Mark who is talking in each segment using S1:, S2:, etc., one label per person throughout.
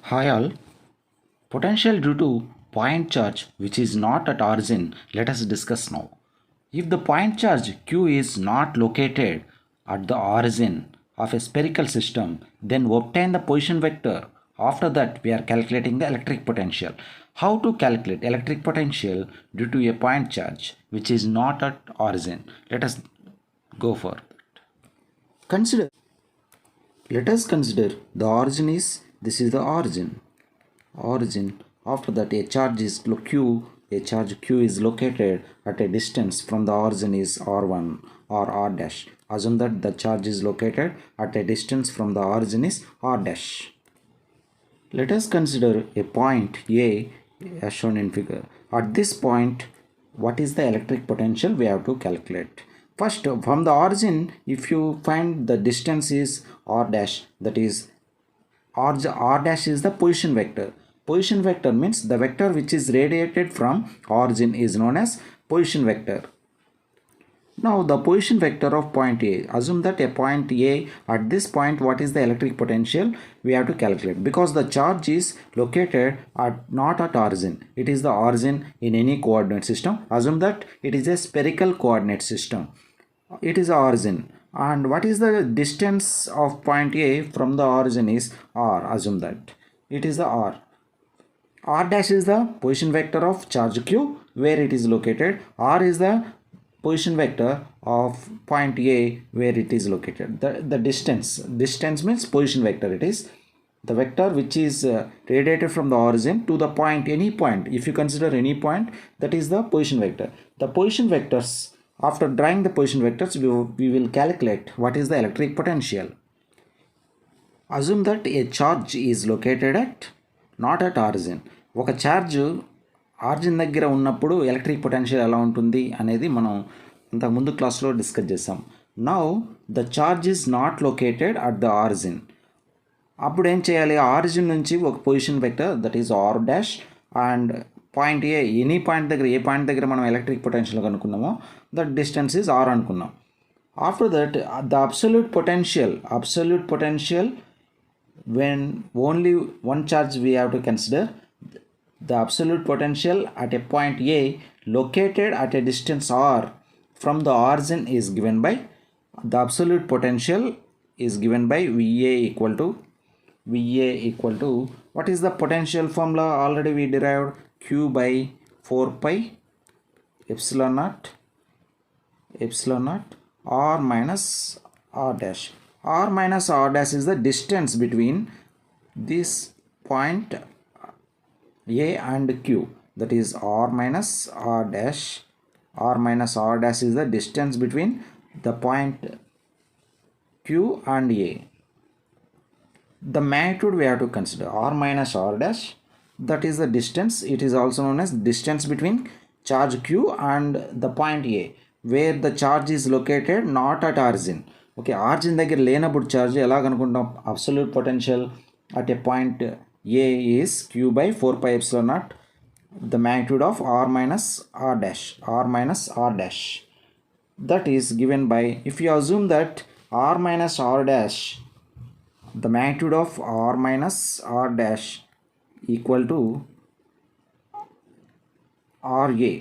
S1: Hi all. Potential due to point charge which is not at origin, let us discuss now. If the point charge Q is not located at the origin of a spherical system, then obtain the position vector. After that, we are calculating the electric potential. How to calculate electric potential due to a point charge which is not at origin? Let us go for that. Consider. Let us consider the origin is this is the origin. After that, a charge is q, a charge q is located at a distance from the origin is r1 or r dash. Assume that the charge is located at a distance from the origin is r dash. Let us consider a point a as shown in figure. At this point, what is the electric potential we have to calculate? First, from the origin, if you find the distance is r dash, that is r dash is the position vector. Position vector means the vector which is radiated from origin is known as position vector. Now the position vector of point A, assume that a point A, at this point what is the electric potential we have to calculate, because the charge is located at not at origin, it is the origin in any coordinate system. Assume that it is a spherical coordinate system, it is origin, and what is the distance of point A from the origin is r. Assume that it is the r dash is the position vector of charge q where it is located. R is the position vector of point A where it is located. The distance means position vector. It is the vector which is radiated from the origin to the point, any point. If you consider any point, that is the position vector. The position vectors, after drawing the position vectors, we will calculate what is the electric potential. Assume that a charge is located at not at origin. ఒక charge origin దగ్గర ఉన్నప్పుడు electric potential ఎలా ఉంటుంది అనేది మనం ఇంతకుముందు క్లాస్లో discuss చేసాం. Now the charge is not located at the origin. అప్పుడు ఏం చేయాలి? ఆరిజిన్ నుంచి ఒక position vector that is R dash and point A, any point దగ్గర, ఏ పాయింట్ దగ్గర మనం ఎలక్ట్రిక్ పొటెన్షియల్ కనుక్కున్నామో దట్ డిస్టెన్స్ ఈజ్ ఆర్ అనుకున్నాం. After that the absolute potential when only one charge we have to consider, the absolute potential at a point A located at a distance r from the origin is given by, the absolute potential is given by VA equal to what is the potential formula already we derived? Q by 4 pi epsilon naught r minus r dash. R minus r dash is the distance between this point A and Q, that is r minus r dash. R minus r dash is the distance between the point Q and A. The magnitude we have to consider r minus r dash, that is the distance. It is also known as distance between charge Q and the point A where the charge is located not at origin. Okay, origin దగ్గర లేనప్పుడు charge ఎలా కనుక్కుంటాం? Absolute potential at a point A is Q by 4 pi epsilon naught, the magnitude of r minus r dash. That is given by, if you assume that r minus r dash, the magnitude of r minus r dash equal to RA.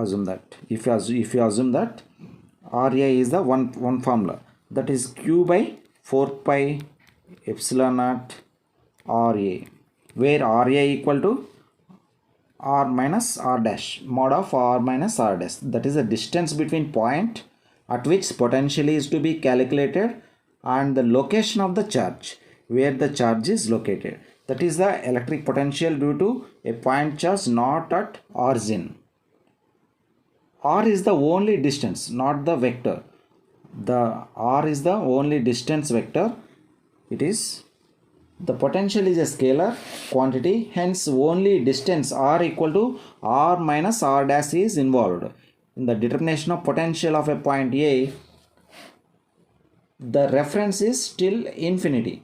S1: Assume that if you assume that RA is the one formula, that is Q by 4 pi epsilon naught RA, where RA equal to r minus r dash, mod of r minus r dash, that is the distance between point at which potential is to be calculated and the location of the charge where the charge is located. That is the electric potential due to a point charge not at origin. R is the only distance, not the vector. The r is the only distance vector. It is, the potential is a scalar quantity, hence only distance r equal to r minus r dash is involved in the determination of potential of a point A. The reference is still infinity.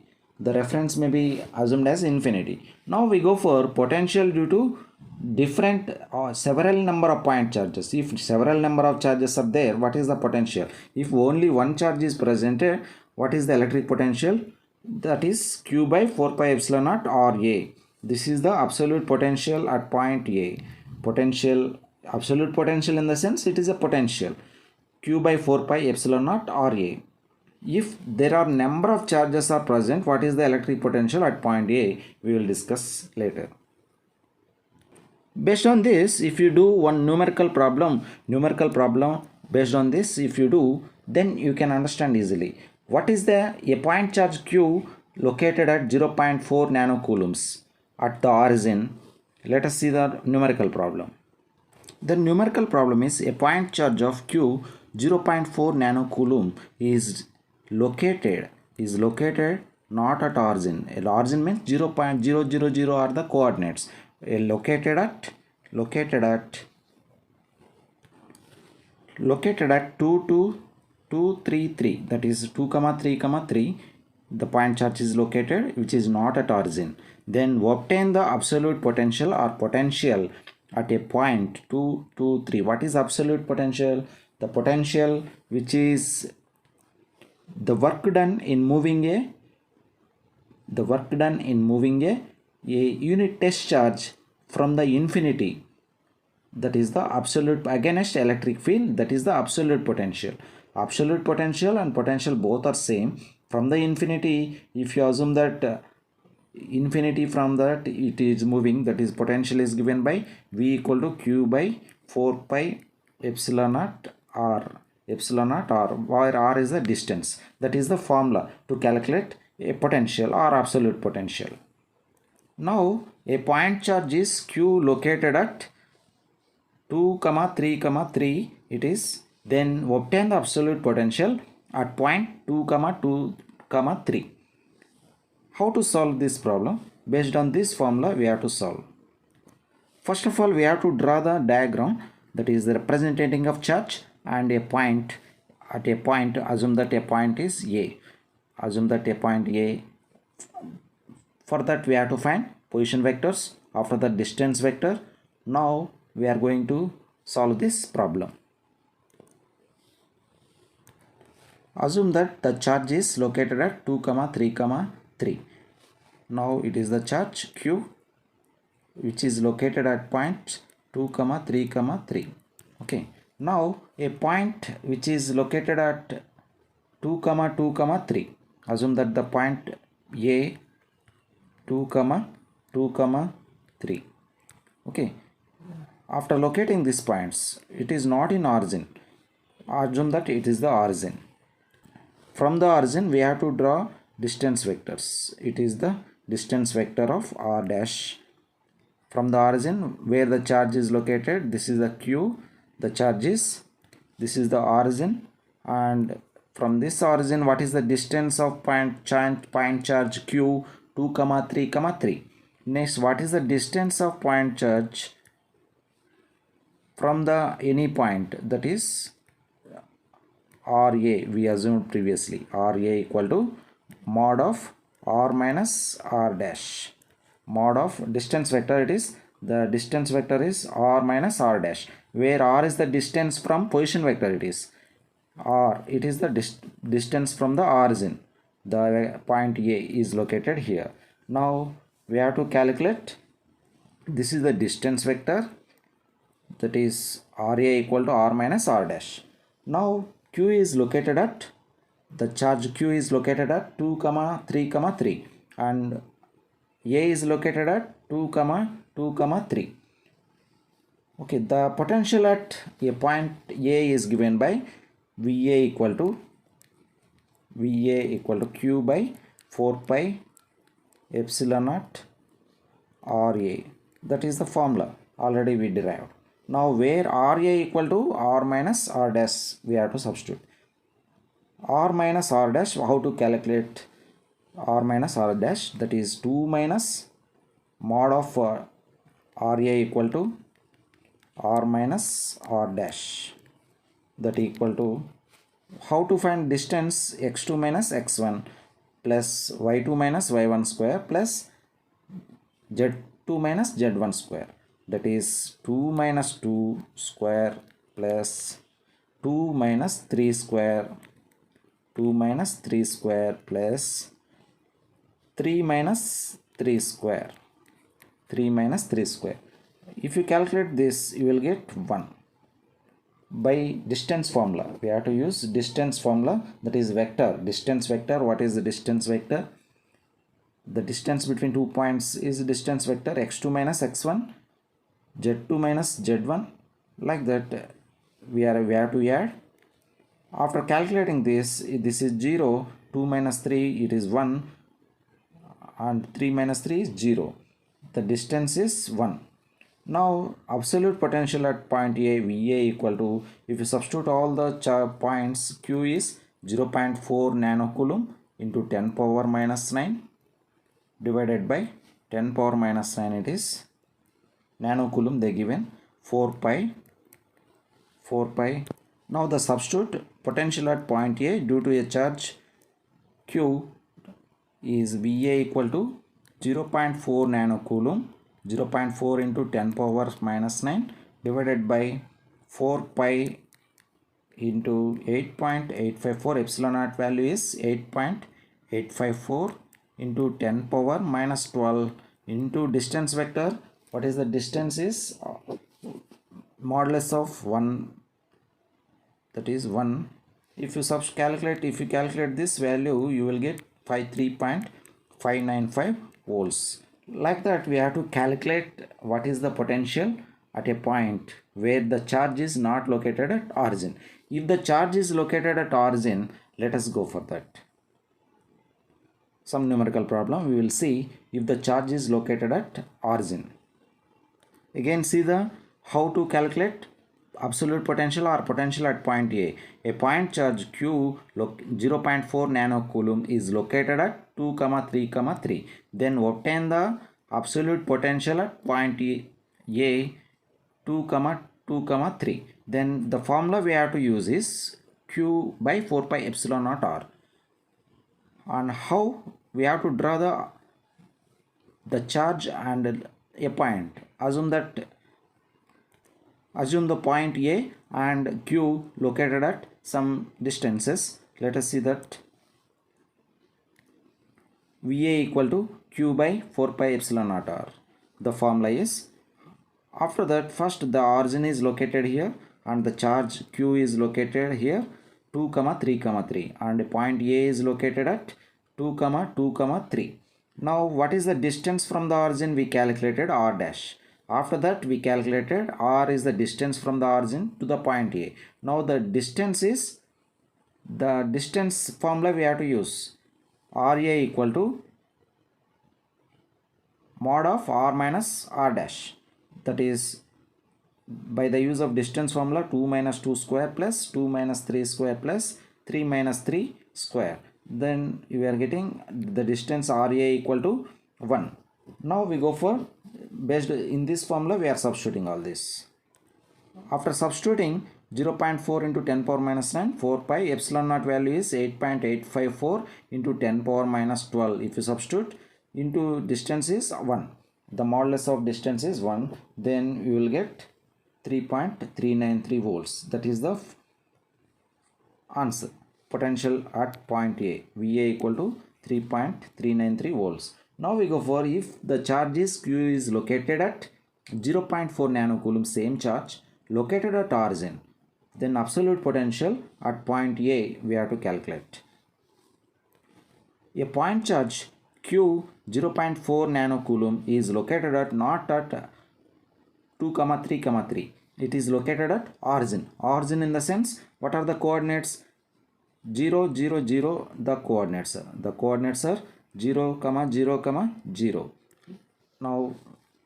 S1: The reference may be assumed as infinity. Now we go for potential due to different several number of point charges. If several number of charges are there, what is the potential? If only one charge is presented, what is the electric potential? That is Q by 4 pi epsilon naught RA. this is the absolute potential at point A. Potential, absolute potential in the sense it is a potential q by 4 pi epsilon naught RA. If there are number of charges are present, what is the electric potential at point A? We will discuss later. Based on this, if you do one numerical problem based on this, if you do, then you can understand easily. What is the a point charge q located at 0.4 nanocoulombs at the origin? Let us see the numerical problem. The numerical problem is a point charge of q 0.4 nanocoulomb is located not at origin. Origin means 0.000 are the coordinates. Located at 22233, that is 2 comma 3 comma 3, the point charge is located which is not at origin. Then obtain the absolute potential or potential at a point 2, 2, 3. What is absolute potential? The potential which is the work done in moving a unit test charge from the infinity, that is the absolute against electric field, that is the absolute potential. Absolute potential and potential both are same. From the infinity, if you assume that infinity from that it is moving, that is potential is given by V equal to Q by 4 pi epsilon naught R, where R is the distance. That is the formula to calculate a potential or absolute potential. Now a point charge is Q located at 2 comma 3 comma 3 it is. Then obtain the absolute potential at point 2 comma 2 comma 3. How to solve this problem? Based on this formula we have to solve. First of all, we have to draw the diagram, that is the representing of charge and a point. At a point, assume that a point is A. For that we have to find position vectors, after the distance vector. Now we are going to solve this problem. Assume that the charge is located at 2 comma 3 comma 3. Now it is the charge Q which is located at point 2 comma 3 comma 3. Okay, now a point which is located at 2 comma 2 comma 3, assume that the point A 2 comma 2 comma 3. Okay, after locating these points, it is not in origin. Assume that it is the origin. From the origin we have to draw distance vectors. It is the distance vector of R dash. From the origin where the charge is located, this is the Q, the charge is, this is the origin, and from this origin what is the distance of point charge Q 2 comma 3 comma 3. Next, what is the distance of point charge from the any point, that is RA. We assumed previously RA equal to mod of R minus R dash. Mod of distance vector, it is the distance vector is R minus R dash, where R is the distance from position vector, it is R, it is the distance from the origin. The point A is located here. Now we have to calculate, this is the distance vector, that is RA equal to R minus R dash. Now Q is located at, the charge Q is located at 2 comma 3 comma 3 and A is located at 2 comma 2 comma 3. Okay, the potential at a point A is given by VA equal to Q by 4 pi epsilon naught RA. That is the formula already we derived. Now where RA equal to R minus R dash, we have to substitute. R minus R dash, how to calculate R minus R dash? That is 2 minus mod of RA equal to R minus R dash, that equal to, how to find distance, x2 minus x1 plus y2 minus y1 square plus z2 minus z1 square, that is 2 minus 2 square plus 2 minus 3 square, 2 minus 3 square plus 3 minus 3 square. 3 minus 3 square. If you calculate this, you will get 1. By distance formula, we have to use distance formula, that is vector, distance vector. What is the distance vector? The distance between 2 points is distance vector x2 minus x1, z2 minus z1, like that. We have to add. After calculating this is 0, 2 minus 3 it is 1, and 3 minus 3 is 0. The distance is 1. Now absolute potential at point A, VA equal to, if you substitute all the points, Q is 0.4 nanocoulomb into 10 power minus 9 divided by 10 power minus 9, it is nanocoulomb they given 4 pi. Now the substitute potential at point A due to a charge Q is VA equal to 0.4 nanocoulomb, 0.4 into 10 power minus 9 divided by 4 pi into 8.854. Epsilon naught value is 8.854 into 10 power minus 12 into distance vector. What is the distance? Is modulus of 1, that is 1. If you calculate this value, you will get 3.595 volts. Like that, we have to calculate what is the potential at a point where the charge is not located at origin. If the charge is located at origin, let us go for that. Some numerical problem we will see if the charge is located at origin. Again, see the how to calculate absolute potential or potential at point A. A point charge Q 0.4 nanocoulomb is located at 2, 3, 3. Then obtain the absolute potential at point A 2, 2, 3. Then the formula we have to use is Q by 4 pi epsilon naught R. And how we have to draw the charge and a point. Assume the point A and Q located at some distances. Let us see that VA equal to Q by 4 pi epsilon naught R. The formula is, after that, first the origin is located here and the charge Q is located here 2, 3, 3, and point A is located at 2, 2, 3. Now what is the distance from the origin? We calculated R dash. After that, we calculated R is the distance from the origin to the point A. Now the distance is, the distance formula we have to use. RA equal to mod of R minus R dash. That is, by the use of distance formula, 2 minus 2 square plus 2 minus 3 square plus 3 minus 3 square. Then you are getting the distance RA equal to 1. Now we go for, based in this formula, we are substituting all this. After substituting 0.4 into 10 power minus 9, 4 pi, epsilon naught value is 8.854 into 10 power minus 12. If you substitute into distance is 1, the modulus of distance is 1, then you will get 3.393 volts. That is the answer. Potential at point A, VA equal to 3.393 volts. Now we go for, if the charge is Q is located at 0.4 nanocoulomb, same charge located at origin, then absolute potential at point A we have to calculate. A point charge Q 0.4 nanocoulomb is located at, not at 2, 3, 3. It is located at origin. Origin in the sense, what are the coordinates? 0, 0, 0, the coordinates. The coordinates are 0, 0, 0. Now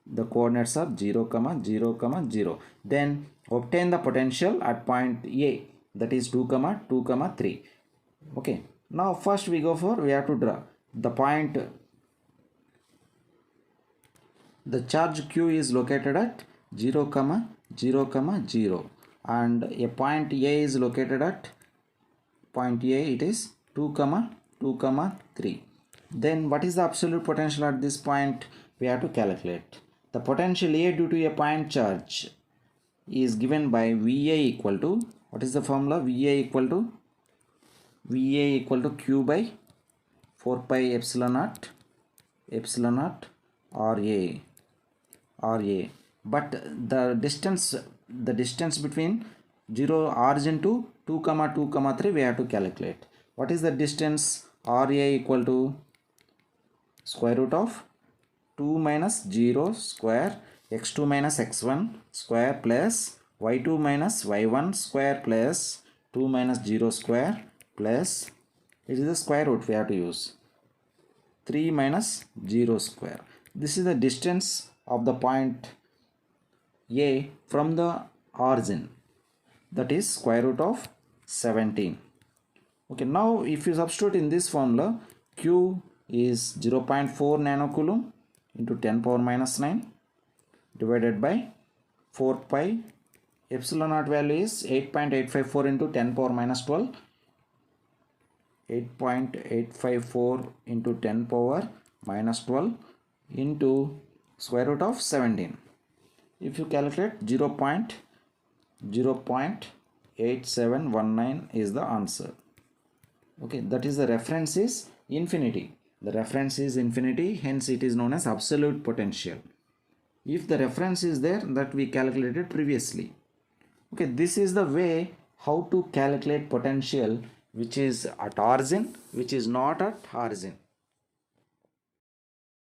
S1: the coordinates are 0, 0, 0. Then obtain the potential at point A, that is 2, 2, 3. Okay. Now first we go for, we have to draw the point. The charge Q is located at 0, 0, 0, and a point A is located at point A, it is 2, 2, 3. Then what is the absolute potential at this point? We have to calculate. The potential A due to a point charge is given by VA equal to, what is the formula? VA equal to Q by 4 pi epsilon naught RA. or A. But the distance between 0 origin to 2 comma 2 comma 3 we have to calculate. What is the distance? RA equal to square root of 2 minus 0 square x2 minus x1 square plus y2 minus y1 square plus 2 minus 0 square plus, it is the square root we have to use, 3 minus 0 square. This is the distance of the point A from the origin, that is square root of 17. Okay, now if you substitute in this formula, Q is 0.4 nanocoulomb into 10 power minus 9 divided by 4 pi. Epsilon naught value is 8.854 into 10 power minus 12. 8.854 into 10 power minus 12 into square root of 17. If you calculate 0.8719 is the answer. Okay, that is the reference is infinity. The reference is infinity, hence it is known as absolute potential. If the reference is there, that we calculated previously. Okay, this is the way how to calculate potential which is at origin, which is not at origin.